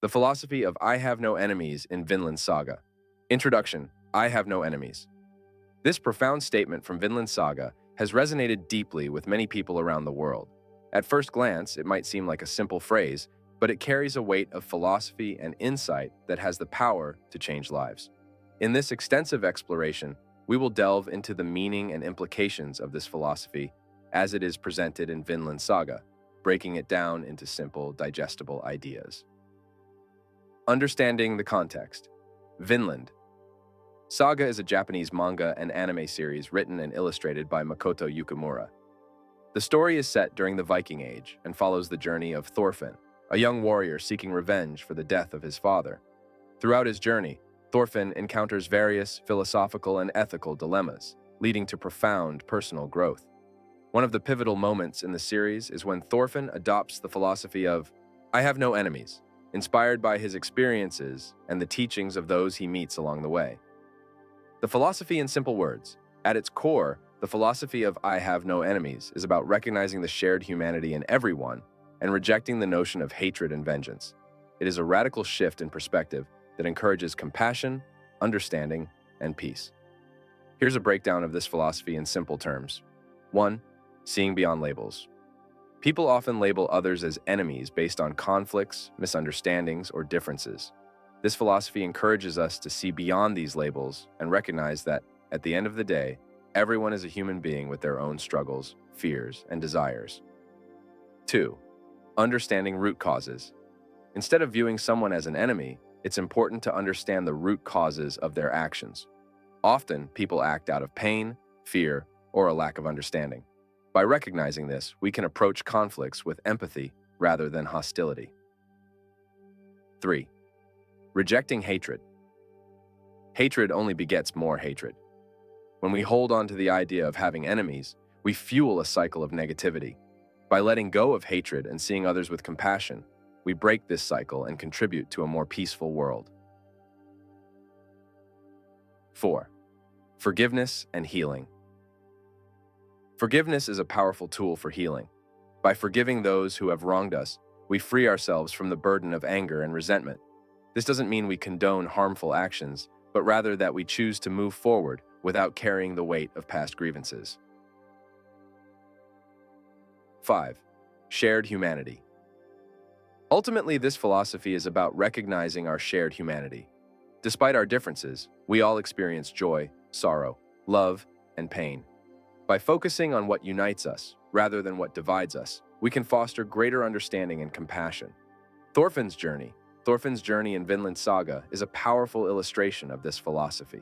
The philosophy of I have no enemies in Vinland Saga. Introduction: I have no enemies. This profound statement from Vinland Saga has resonated deeply with many people around the world. At first glance, it might seem like a simple phrase, but it carries a weight of philosophy and insight that has the power to change lives. In this extensive exploration, we will delve into the meaning and implications of this philosophy as it is presented in Vinland Saga, breaking it down into simple, digestible ideas. Understanding the context. Vinland Saga is a Japanese manga and anime series written and illustrated by Makoto Yukimura. The story is set during the Viking Age and follows the journey of Thorfinn, a young warrior seeking revenge for the death of his father. Throughout his journey, Thorfinn encounters various philosophical and ethical dilemmas, leading to profound personal growth. One of the pivotal moments in the series is when Thorfinn adopts the philosophy of I have no enemies, inspired by his experiences and the teachings of those he meets along the way. The philosophy in simple words. At its core, the philosophy of I have no enemies is about recognizing the shared humanity in everyone and rejecting the notion of hatred and vengeance. It is a radical shift in perspective that encourages compassion, understanding, and peace. Here's a breakdown of this philosophy in simple terms. 1. Seeing beyond labels. People often label others as enemies based on conflicts, misunderstandings, or differences. This philosophy encourages us to see beyond these labels and recognize that, at the end of the day, everyone is a human being with their own struggles, fears, and desires. 2. Understanding root causes. Instead of viewing someone as an enemy, it's important to understand the root causes of their actions. Often, people act out of pain, fear, or a lack of understanding. By recognizing this, we can approach conflicts with empathy rather than hostility. 3. Rejecting hatred. Hatred only begets more hatred. When we hold on to the idea of having enemies, we fuel a cycle of negativity. By letting go of hatred and seeing others with compassion, we break this cycle and contribute to a more peaceful world. 4. Forgiveness and healing. Forgiveness is a powerful tool for healing. By forgiving those who have wronged us, we free ourselves from the burden of anger and resentment. This doesn't mean we condone harmful actions, but rather that we choose to move forward without carrying the weight of past grievances. 5. Shared humanity. Ultimately, this philosophy is about recognizing our shared humanity. Despite our differences, we all experience joy, sorrow, love, and pain. By focusing on what unites us, rather than what divides us, we can foster greater understanding and compassion. Thorfinn's journey in Vinland Saga is a powerful illustration of this philosophy.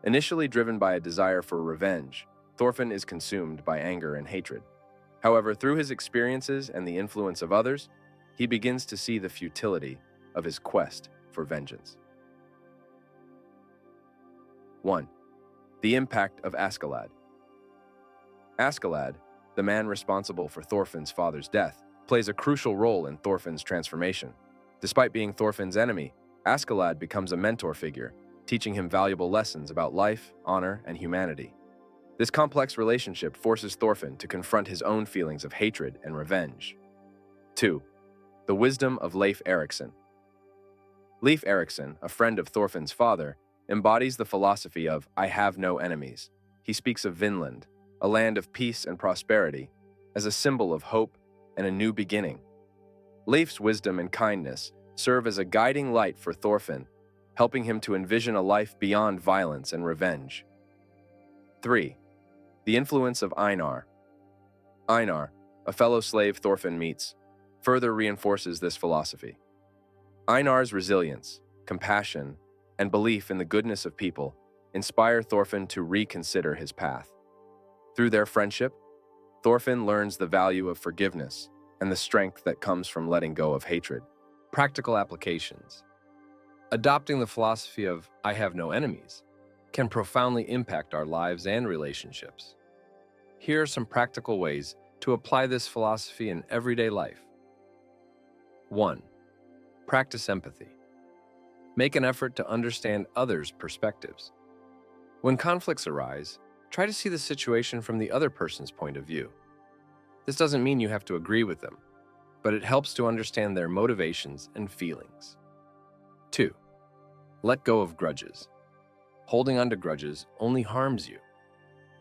Initially driven by a desire for revenge, Thorfinn is consumed by anger and hatred. However, through his experiences and the influence of others, he begins to see the futility of his quest for vengeance. 1. The impact of Askeladd. Askeladd, the man responsible for Thorfinn's father's death, plays a crucial role in Thorfinn's transformation. Despite being Thorfinn's enemy, Askeladd becomes a mentor figure, teaching him valuable lessons about life, honor, and humanity. This complex relationship forces Thorfinn to confront his own feelings of hatred and revenge. 2. The wisdom of Leif Erikson. Leif Erikson, a friend of Thorfinn's father, embodies the philosophy of I have no enemies. He speaks of Vinland, a land of peace and prosperity, as a symbol of hope and a new beginning. Leif's wisdom and kindness serve as a guiding light for Thorfinn, helping him to envision a life beyond violence and revenge. 3. The influence of Einar. Einar, a fellow slave Thorfinn meets, further reinforces this philosophy. Einar's resilience, compassion, and belief in the goodness of people inspire Thorfinn to reconsider his path. Through their friendship, Thorfinn learns the value of forgiveness and the strength that comes from letting go of hatred. Practical applications. Adopting the philosophy of I have no enemies can profoundly impact our lives and relationships. Here are some practical ways to apply this philosophy in everyday life. 1. Practice empathy. Make an effort to understand others' perspectives. When conflicts arise, try to see the situation from the other person's point of view. This doesn't mean you have to agree with them, but it helps to understand their motivations and feelings. 2. Let go of grudges. Holding on to grudges only harms you.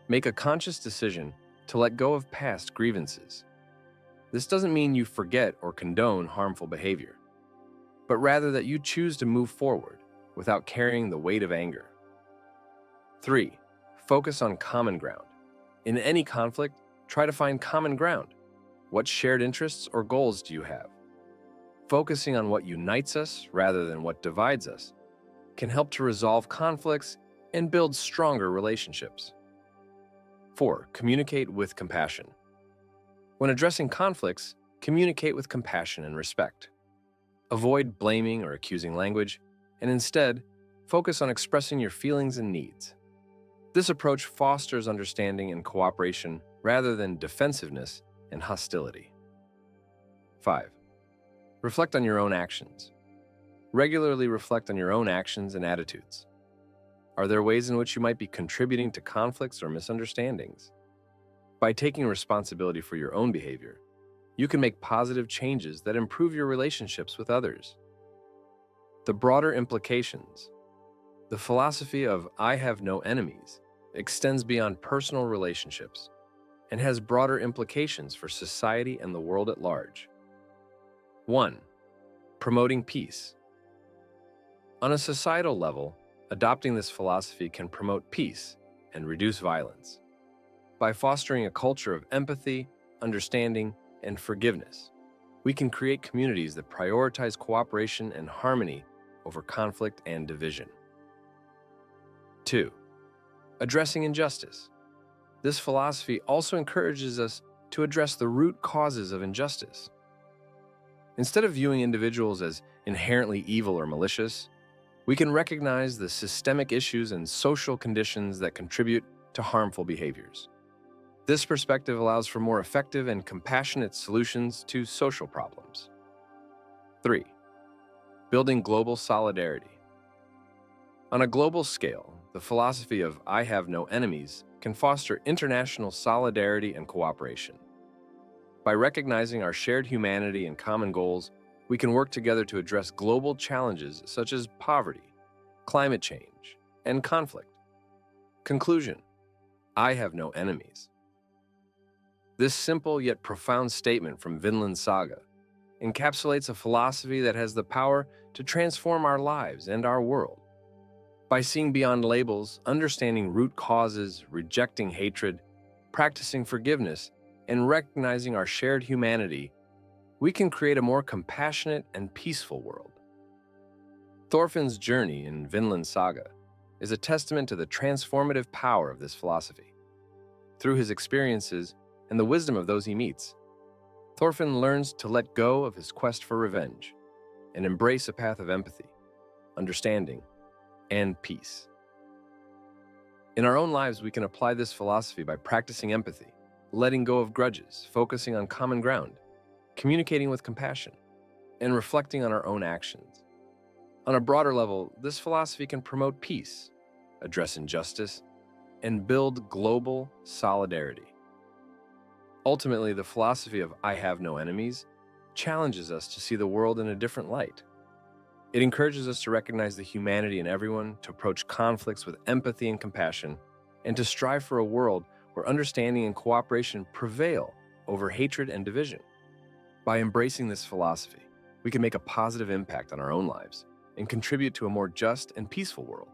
Make a conscious decision to let go of past grievances. This doesn't mean you forget or condone harmful behavior, but rather that you choose to move forward without carrying the weight of anger. 3. Focus on common ground. In any conflict, try to find common ground. What shared interests or goals do you have? Focusing on what unites us rather than what divides us can help to resolve conflicts and build stronger relationships. 4. Communicate with compassion. When addressing conflicts, communicate with compassion and respect. Avoid blaming or accusing language, and instead, focus on expressing your feelings and needs. This approach fosters understanding and cooperation rather than defensiveness and hostility. 5. Reflect on your own actions. Regularly reflect on your own actions and attitudes. Are there ways in which you might be contributing to conflicts or misunderstandings? By taking responsibility for your own behavior, you can make positive changes that improve your relationships with others. The broader implications. The philosophy of "I have no enemies" extends beyond personal relationships and has broader implications for society and the world at large. 1. Promoting peace. On a societal level, adopting this philosophy can promote peace and reduce violence. By fostering a culture of empathy, understanding, and forgiveness, we can create communities that prioritize cooperation and harmony over conflict and division. 2. Addressing injustice. This philosophy also encourages us to address the root causes of injustice. Instead of viewing individuals as inherently evil or malicious, we can recognize the systemic issues and social conditions that contribute to harmful behaviors. This perspective allows for more effective and compassionate solutions to social problems. 3. Building global solidarity. On a global scale, the philosophy of "I have no enemies" can foster international solidarity and cooperation. By recognizing our shared humanity and common goals, we can work together to address global challenges such as poverty, climate change, and conflict. Conclusion: I have no enemies. This simple yet profound statement from Vinland Saga encapsulates a philosophy that has the power to transform our lives and our world. By seeing beyond labels, understanding root causes, rejecting hatred, practicing forgiveness, and recognizing our shared humanity, we can create a more compassionate and peaceful world. Thorfinn's journey in Vinland Saga is a testament to the transformative power of this philosophy. Through his experiences and the wisdom of those he meets, Thorfinn learns to let go of his quest for revenge and embrace a path of empathy, understanding, and peace. In our own lives, we can apply this philosophy by practicing empathy, letting go of grudges, focusing on common ground, communicating with compassion, and reflecting on our own actions. On a broader level, this philosophy can promote peace, address injustice, and build global solidarity. Ultimately, the philosophy of "I have no enemies" challenges us to see the world in a different light. It encourages us to recognize the humanity in everyone, to approach conflicts with empathy and compassion, and to strive for a world where understanding and cooperation prevail over hatred and division. By embracing this philosophy, we can make a positive impact on our own lives and contribute to a more just and peaceful world.